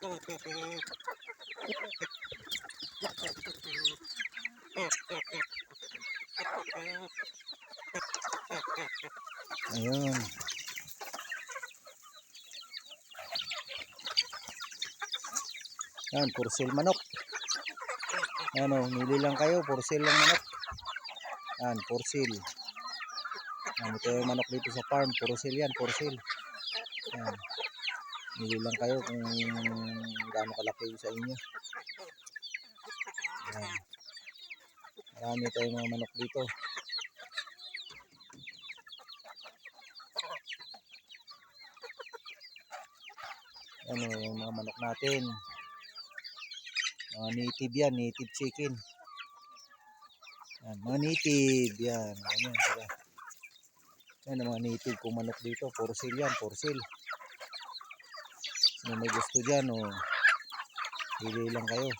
Ayun. Yan, for sale manok. Ano, mili lang kayo, for sale lang manok. Yan, for sale. Yan, ito yung manok dito sa farm, for sale yan, for sale. Yan. Mili lang kayo kung gaano kalaki sa inyo. Yan. Marami tayong mga manok dito. Ano, yung mga manok natin. Mga native yan, native chicken. Yan, mga native yan. Ano sila. Yan ang mga native kong manok dito. For sale yan, for sale. Sino may gusto dyan, oh. Bili lang kayo.